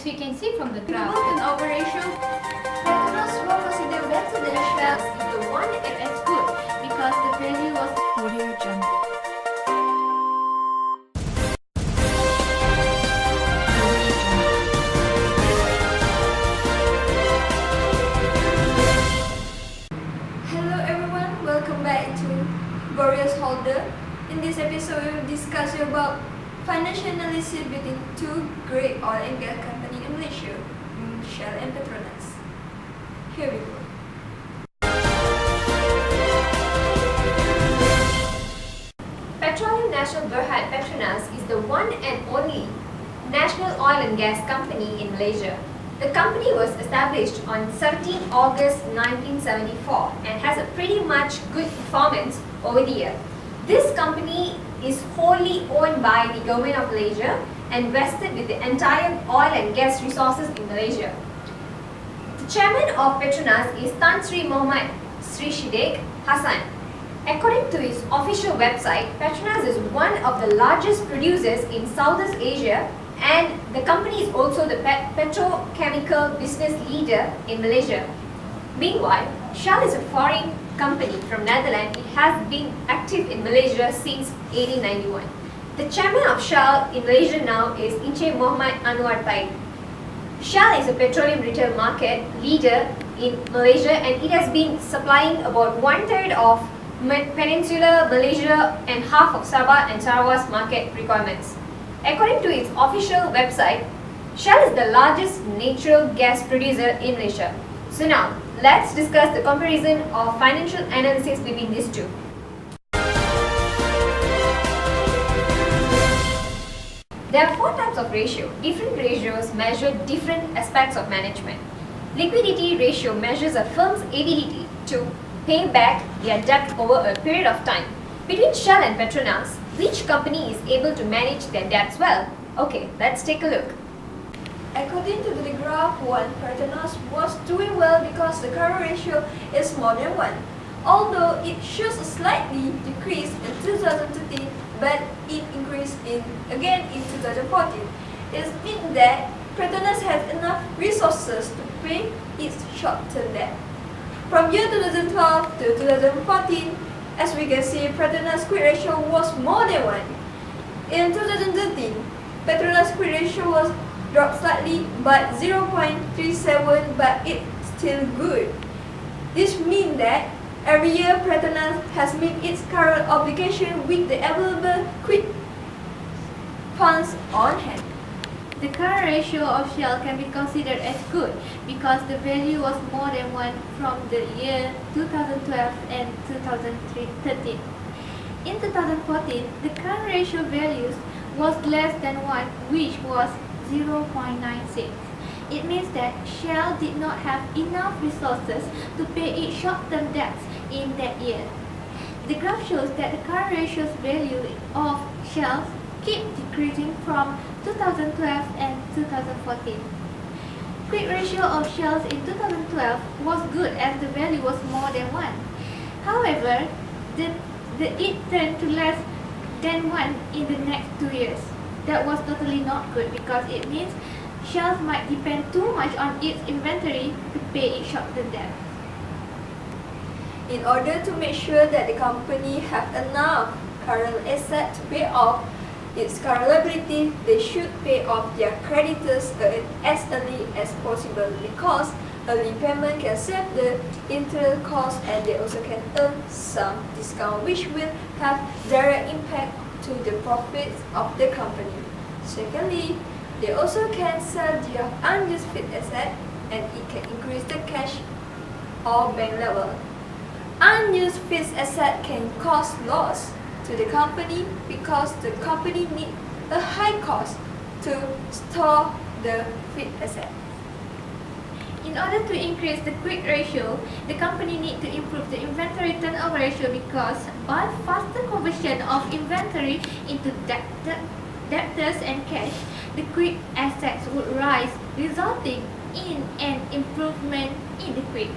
As we can see from the graph, An operation, Petronas was considered better than Shell is the one that is good because the value was Audio Jungle. Hello everyone, welcome back to Glorious Holder. In this episode, we will discuss about financial analysis between two great oil and gas companies in Malaysia, Shell and Petronas. Here we go. Petroleum National Berhad Petronas is the one and only national oil and gas company in Malaysia. The company was established on 17 August 1974 and has a pretty much good performance over the year. This company is wholly owned by the government of Malaysia and vested with the entire oil and gas resources in Malaysia. The chairman of Petronas is Tan Sri Muhammad Sri Shiddiq Hassan. According to its official website, Petronas is one of the largest producers in Southeast Asia, and the company is also the petrochemical business leader in Malaysia. Meanwhile, Shell is a foreign company from Netherlands. It has been active in Malaysia since 1891. The chairman of Shell in Malaysia now is Encik Muhammad Anwar Taib. Shell is a petroleum retail market leader in Malaysia, and it has been supplying about 1/3 of Peninsular Malaysia and half of Sabah and Sarawak's market requirements. According to its official website, Shell is the largest natural gas producer in Malaysia. So now, let's discuss the comparison of financial analysis between these two. There are 4 types of ratio. Different ratios measure different aspects of management. Liquidity ratio measures a firm's ability to pay back their debt over a period of time. Between Shell and Petronas, which company is able to manage their debts well? Okay, let's take a look. According to the graph 1, Petronas was doing well because the current ratio is more than 1. Although it shows a slightly decrease in 2013, but it increased again in 2014. It means that Petronas has enough resources to pay its short-term debt. From year 2012 to 2014, as we can see, Petronas quick ratio was more than 1. In 2013, Petronas quick ratio was dropped slightly but 0.37, but it's still good. This means that every year Petronas has met its current obligation with the available quick funds on hand. the current ratio of Shell can be considered as good because the value was more than 1 from the year 2012 and 2013. In 2014, the current ratio values was less than 1, which was 0.96. It means that Shell did not have enough resources to pay its short-term debts in that year. The graph shows that the current ratio's value of Shell keep decreasing from 2012 and 2014. Quick ratio of Shells in 2012 was good as the value was more than 1. However, it turned to less than 1 in the next 2 years. That was totally not good because it means Shells might depend too much on its inventory to pay its short-term debt. In order to make sure that the company have enough current asset to pay off its current liability, they should pay off their creditors as early as possible because early payment can save the interest cost and they also can earn some discount which will have direct impact to the profits of the company. Secondly, they also can sell their unused fixed asset and it can increase the cash or bank level. Unused fixed asset can cause loss to the company because the company needs a high cost to store the fixed asset. In order to increase the quick ratio, the company needs to improve the inventory turnover ratio because by faster conversion of inventory into debtors and cash, the quick assets would rise, resulting in an improvement in the quick.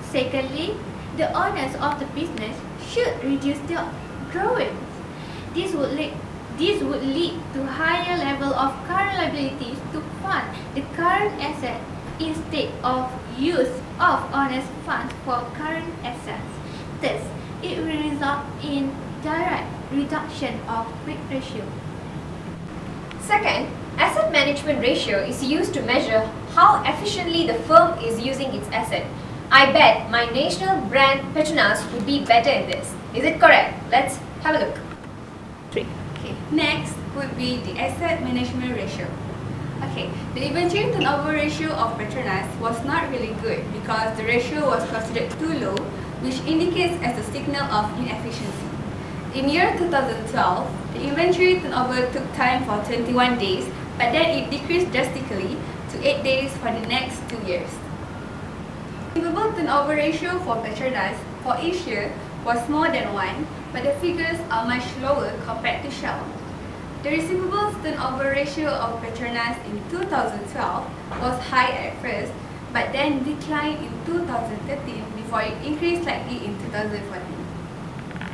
Secondly, the owners of the business should reduce their drawings. This would lead This would lead to higher level of current liabilities to fund the current asset instead of use of honest funds for current assets. Thus, it will result in direct reduction of quick ratio. Second, asset management ratio is used to measure how efficiently the firm is using its asset. I bet my national brand Petronas would be better in this. Is it correct? Let's have a look. Okay. Next would be the asset management ratio. Okay, the inventory turnover ratio of Petronas was not really good because the ratio was considered too low, which indicates as a signal of inefficiency. In year 2012, the inventory turnover took time for 21 days, but then it decreased drastically to 8 days for the next 2 years. Receivable turnover ratio for Petronas for each year was more than 1, but the figures are much lower compared to Shell. The receivables turnover ratio of Petronas in 2012 was high at first, but then declined in 2013 before it increased slightly in 2014.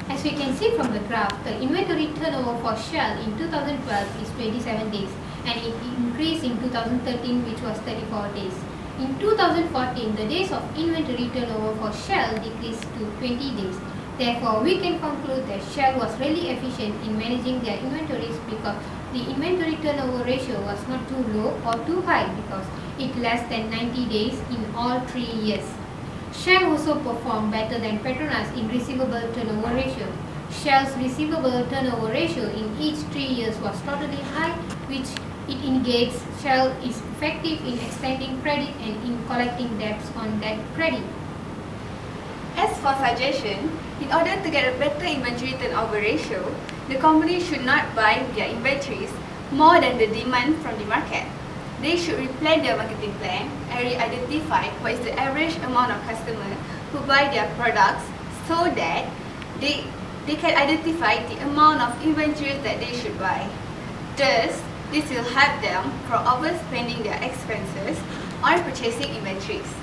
As we can see from the graph, the inventory turnover for Shell in 2012 is 27 days and it increased in 2013, which was 34 days. In 2014, the days of inventory turnover for Shell decreased to 20 days. Therefore, we can conclude that Shell was really efficient in managing their inventories because the inventory turnover ratio was not too low or too high because it less than 90 days in all 3 years. Shell also performed better than Petronas in receivable turnover ratio. Shell's receivable turnover ratio in each 3 years was totally high, which it indicates Shell is effective in extending credit and in collecting debts on that credit. As for suggestion, in order to get a better inventory turnover ratio, the company should not buy their inventories more than the demand from the market. They should replan their marketing plan and re-identify what is the average amount of customers who buy their products so that they can identify the amount of inventories that they should buy. Thus, this will help them from overspending their expenses on purchasing inventories.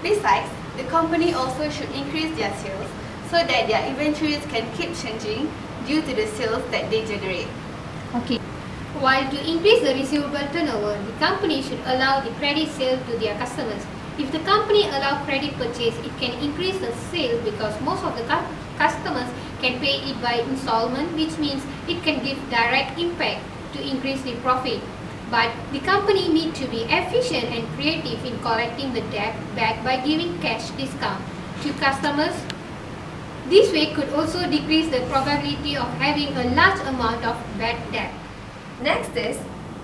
Besides, the company also should increase their sales so that their inventories can keep changing due to the sales that they generate. Okay. While to increase the receivable turnover, the company should allow the credit sale to their customers. If the company allows credit purchase, it can increase the sale because most of the customers can pay it by installment, which means it can give direct impact to increase the profit. But the company needs to be efficient and creative in collecting the debt back by giving cash discount to customers. This way could also decrease the probability of having a large amount of bad debt. Next is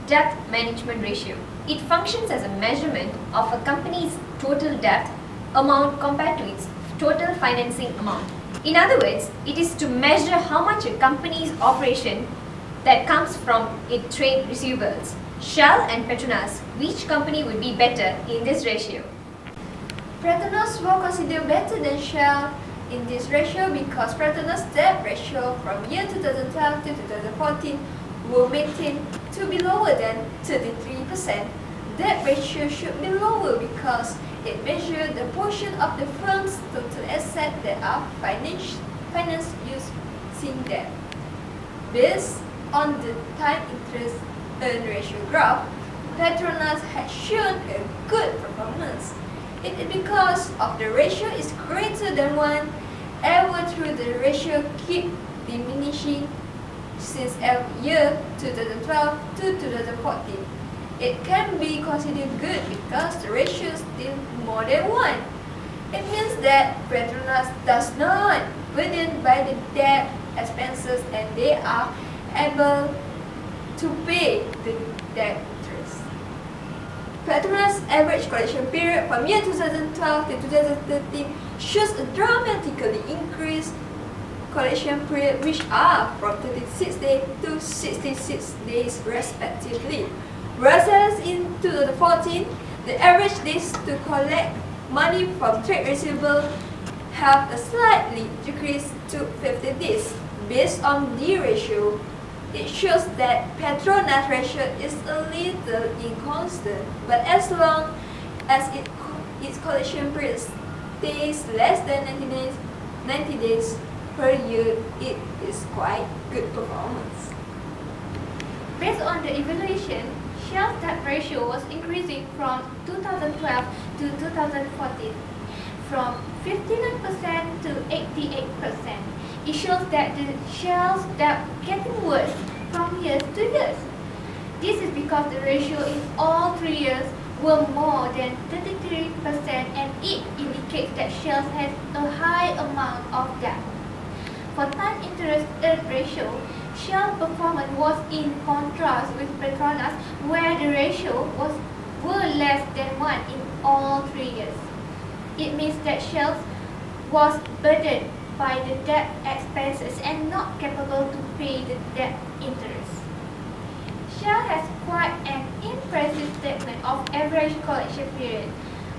debt management ratio. It functions as a measurement of a company's total debt amount compared to its total financing amount. In other words, it is to measure how much a company's operation that comes from its trade receivables. Shell and Petronas, which company would be better in this ratio? Petronas were considered better than Shell in this ratio because Petronas' debt ratio from year 2012 to 2014 were maintained to be lower than 33%. Debt ratio should be lower because it measures the portion of the firm's total assets that are financed using debt. Based on the time interest earn ratio graph, Petronas has shown a good performance. It is because of the ratio is greater than 1, ever through the ratio keep diminishing since year 2012 to 2014. It can be considered good because the ratio is still more than 1. It means that Petronas does not burdened by the debt expenses and they are able to pay the debt interest. Petronas' average collection period from year 2012 to 2013 shows a dramatically increased collection period, which are from 36 days to 66 days respectively. Whereas in 2014, the average days to collect money from trade receivable have a slightly decreased to 50 days. Based on the ratio, it shows that Petronas ratio is a little inconstant, but as long as its collection period stays less than 90 days per year, it is quite good performance. Based on the evaluation, Shell's debt ratio was increasing from 2012 to 2014 from 59% to 88%. It shows that the Shell's debt getting worse from years to years. This is because the ratio in all 3 years were more than 33%, and it indicates that Shell has a high amount of debt. For time interest earned ratio, Shell performance was in contrast with Petronas, where the ratio were less than 1 in all 3 years. It means that Shell was burdened by the debt expenses and not capable to pay the debt interest. Shell has quite an impressive statement of average collection period.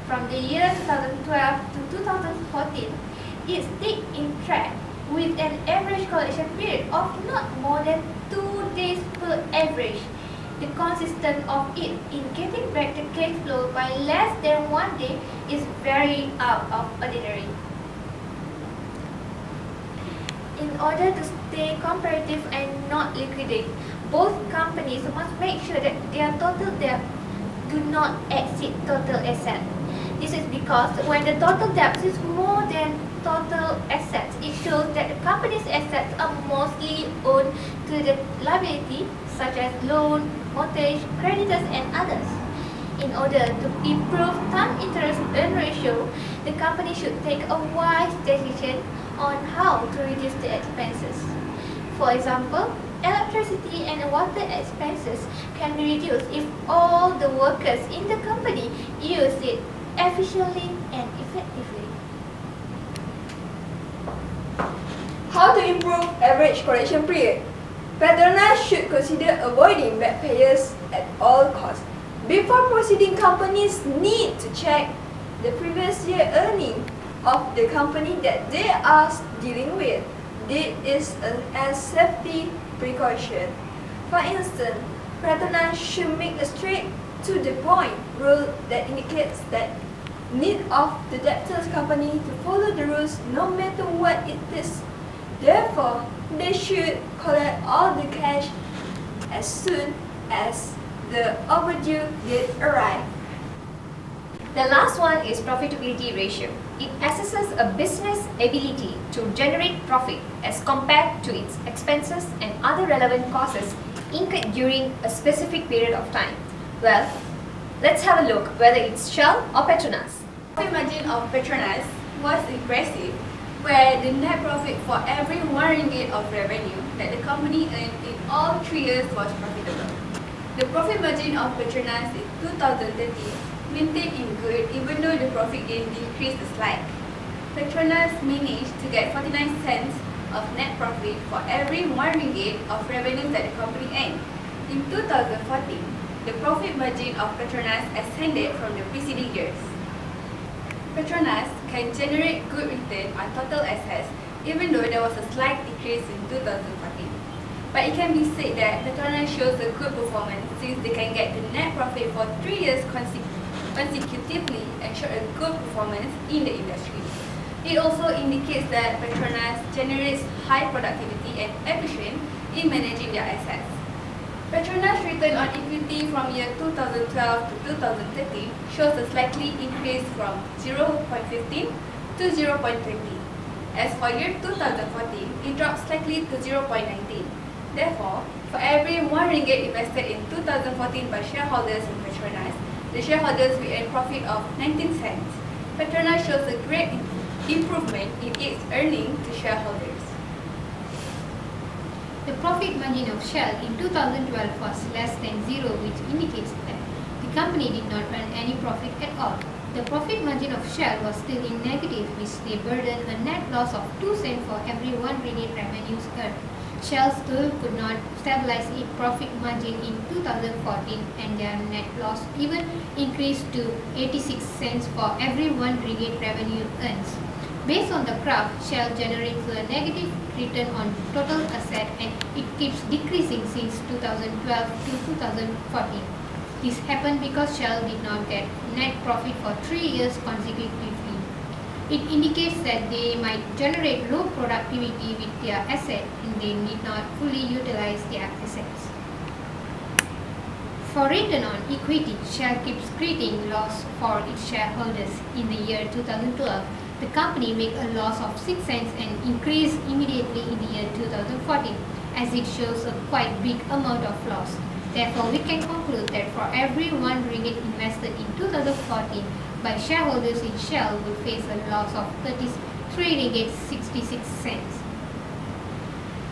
From the year 2012 to 2014, it stayed in track with an average collection period of not more than 2 days per average. The consistency of it in getting back the cash flow by less than 1 day is very out of ordinary. In order to stay competitive and not liquidate, both companies must make sure that their total debt do not exceed total asset. This is because when the total debt is more than total assets, it shows that the company's assets are mostly owed to the liability, such as loan, mortgage, creditors, and others. In order to improve time interest earn ratio, the company should take a wise decision on how to reduce the expenses. For example, electricity and water expenses can be reduced if all the workers in the company use it efficiently and effectively. How to improve average collection period? Petronas should consider avoiding bad payers at all costs. Before proceeding, companies need to check the previous year earning of the company that they are dealing with. This is a safety precaution. For instance, Petronas should make a straight to the point rule that indicates that need of the debtors company to follow the rules no matter what it is. Therefore, they should collect all the cash as soon as the overdue date arrive. The last one is profitability ratio. It assesses a business ability to generate profit as compared to its expenses and other relevant costs incurred during a specific period of time. Well, let's have a look whether it's Shell or Petronas. The profit margin of Petronas was impressive, where the net profit for every 1 ringgit of revenue that the company earned in all 3 years was profitable. The profit margin of Petronas in 2013 maintained in good even though the profit gain decreased a slight. Petronas managed to get 49 cents of net profit for every 1 ringgit of revenue that the company earned. In 2014, the profit margin of Petronas ascended from the preceding years. Petronas can generate good return on total assets even though there was a slight decrease in 2014. But it can be said that Petronas shows a good performance since they can get the net profit for 3 years consecutively and show a good performance in the industry. It also indicates that Petronas generates high productivity and efficient in managing their assets. Petronas return on equity from year 2012 to 2013 shows a slightly increase from 0.15 to 0.20. As for year 2014, it dropped slightly to 0.19. Therefore, for every 1 ringgit invested in 2014 by shareholders in Petronas, the shareholders will earn profit of 19 cents. Petronas shows a great improvement in its earning to shareholders. The profit margin of Shell in 2012 was less than zero, which indicates that the company did not earn any profit at all. The profit margin of Shell was still in negative, which they burdened a net loss of 2 cents for every 1 ringgit revenues earned. Shell still could not stabilize its profit margin in 2014, and their net loss even increased to 86 cents for every 1 ringgit revenue earned. Based on the graph, Shell generates a negative return on total asset, and it keeps decreasing since 2012 to 2014. This happened because Shell did not get net profit for 3 years consecutively. It indicates that they might generate low productivity with their asset and they need not fully utilize their assets. For return on equity, Shell keeps creating loss for its shareholders. In the year 2012, the company made a loss of 6 cents and increased immediately in the year 2014, as it shows a quite big amount of loss. Therefore, we can conclude that for every 1 ringgit invested in 2014 by shareholders in Shell will face a loss of 33 ringgit 66 cents.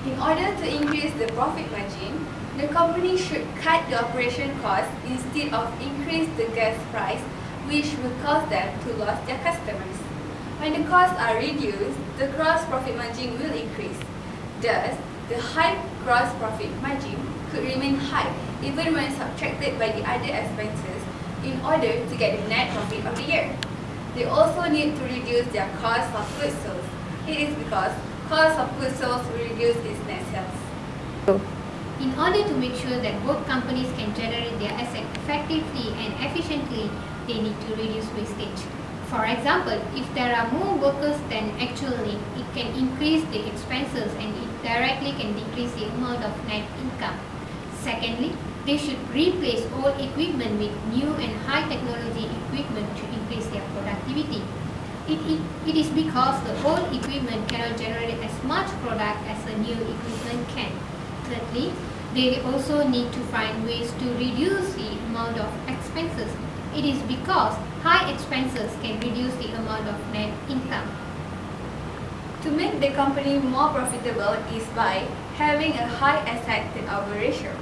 In order to increase the profit margin, the company should cut the operation cost instead of increase the gas price, which will cause them to lose their customers. When the costs are reduced, the gross profit margin will increase. Thus, the high gross profit margin could remain high even when subtracted by the other expenses in order to get the net profit of the year. They also need to reduce their cost of goods sold. It is because cost of goods sold will reduce its net sales. In order to make sure that both companies can generate their assets effectively and efficiently, they need to reduce wastage. For example, if there are more workers than actually, it can increase the expenses and it directly can decrease the amount of net income. Secondly, they should replace old equipment with new and high technology equipment to increase their productivity. It is because the old equipment cannot generate as much product as the new equipment can. Thirdly, they also need to find ways to reduce the amount of expenses. It is because high expenses can reduce the amount of net income. To make the company more profitable is by having a high asset turnover ratio.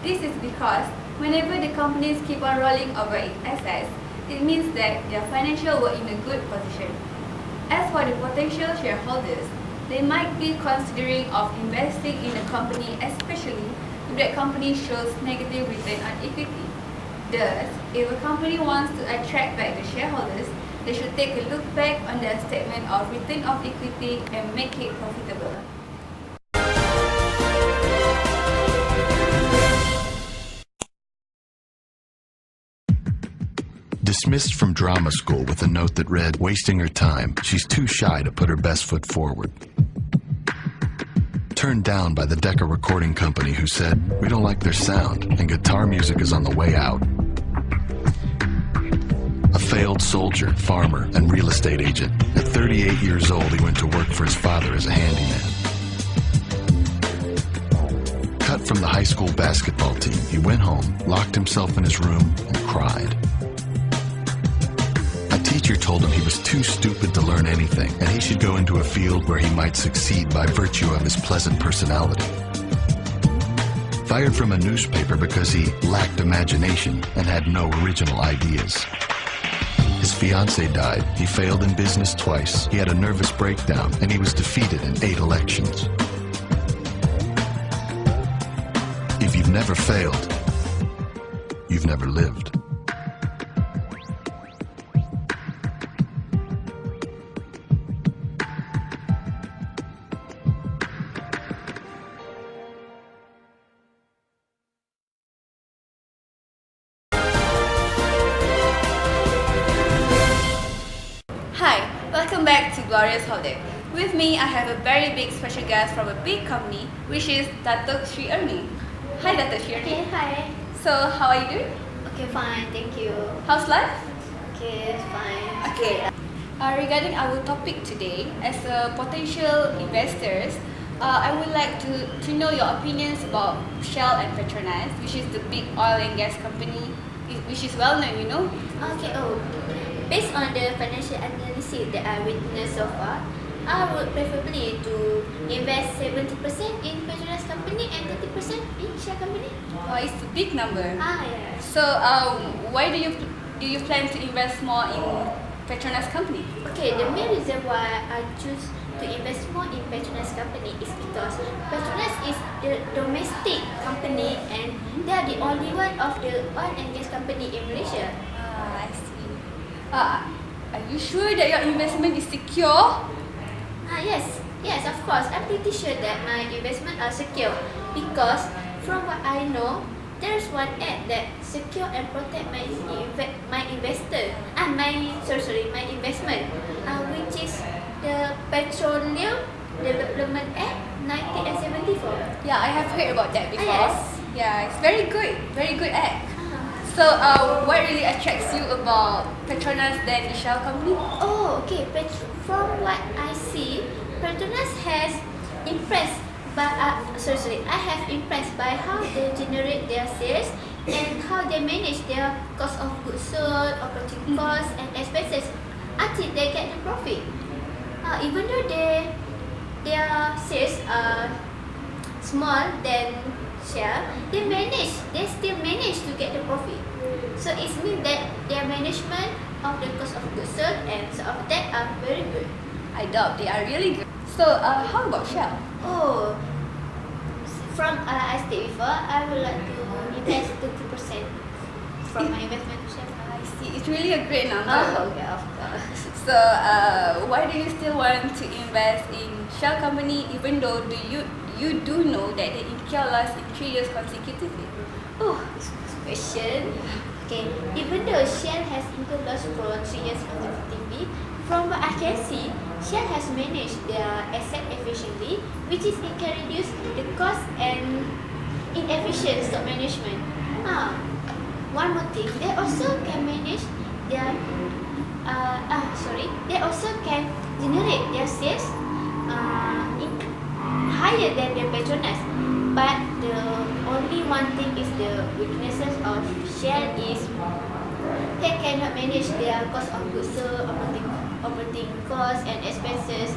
This is because whenever the companies keep on rolling over its assets, it means that their financials were in a good position. As for the potential shareholders, they might be considering of investing in the company, especially if that company shows negative return on equity. Thus, if a company wants to attract back the shareholders, they should take a look back on their statement of return of equity and make it profitable. Dismissed from drama school with a note that read, "Wasting her time. She's too shy to put her best foot forward." Turned down by the Decca recording company who said, "We don't like their sound and guitar music is on the way out." A failed soldier, farmer, and real estate agent. At 38 years old, he went to work for his father as a handyman. Cut from the high school basketball team, he went home, locked himself in his room, and cried. A teacher told him he was too stupid to learn anything, and he should go into a field where he might succeed by virtue of his pleasant personality. Fired from a newspaper because he lacked imagination and had no original ideas. His fiancée died, he failed in business twice, he had a nervous breakdown, and he was defeated in 8 elections. If you've never failed, you've never lived. Hi, welcome back to Glorious Holiday. With me, I have a very big special guest from a big company, which is Datuk Sri ERNIE. Hi, Datuk Sri ERNIE. Okay, hi. So, how are you doing? Okay, fine, thank you. How's life? Okay, fine. Okay. Regarding our topic today, as a potential investors, I would like to know your opinions about Shell and Petronas, which is the big oil and gas company, which is well known, you know. Okay, based on the financial analysis that I witnessed so far, I would preferably to invest 70% in Petronas company and 30% in Shell company. It's a big number. Yeah. So, why do you plan to invest more in Petronas company? Okay, the main reason why I choose to invest more in Petronas company is because Petronas is the domestic company and they are the only one of the oil and gas company in Malaysia. I see. Are you sure that your investment is secure? Yes, of course. I'm pretty sure that my investment are secure because from what I know, there's one ad that secure and protect my investment, which is the Petroleum Development Act 1974. Yeah, I have heard about that before. Yes. Yeah, it's very good ad. So, what really attracts you about Petronas than the Shell company? Oh, okay. From what I see, Petronas has impressed by I have impressed by how they generate their sales and how they manage their cost of goods sold, operating costs, and expenses until they get the profit. Even though their sales are small than Shell, they still manage to get the profit. So it means that their management of the cost of goods sold and so of that are very good. I doubt they are really good. So, how about Shell? Oh, from I stayed before, I would like to invest 30% from my investment share. I see. It's really a great number. Oh, okay, of course. So, why do you still want to invest in Shell company even though you do know that they incur loss in 3 years consecutively? Oh, this question. Okay, even though Shell has incurred loss for 3 years consecutively, from what I can see, Shell has managed their asset efficiently, which is it can reduce the cost and inefficient stock management. One more thing, they also can manage their they also can generate their sales higher than the Petronas. But the only one thing is the weaknesses of Shell is they cannot manage their cost of goods sold, operating costs and expenses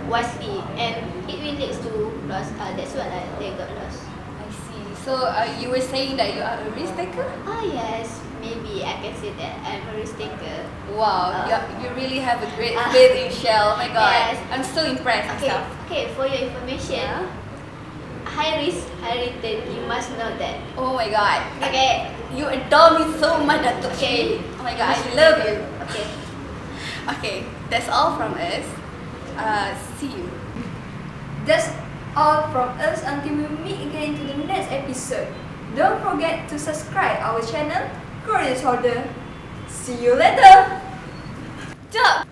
wisely, and it will lead to loss. That's why they got lost. I see. So, you were saying that you are a risk taker? Yes, maybe I can say that I'm a risk taker. Wow, you really have a great faith in Shell. Oh my god, Yes. I'm so impressed myself. Okay, for your information, high risk, high return. You must know that. Oh my god, Okay. you adore me so much, Datuk. Okay. Oh my god, I love you. Okay. Okay, that's all from us. See you. That's all from us until we meet again to the next episode. Don't forget to subscribe our channel, Korean Holder. See you later. Jump.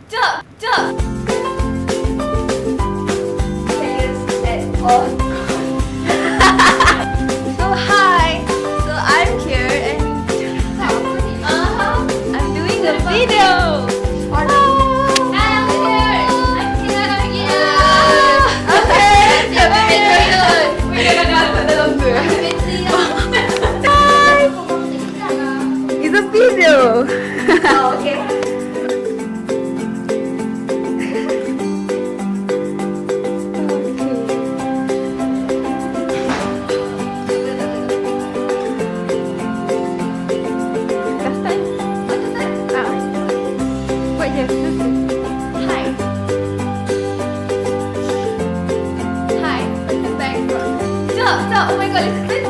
Players at all. So hi. So I'm here and I'm doing a video. It's a video. Oh, okay. Hi, welcome back from. Stop! Oh my god, it's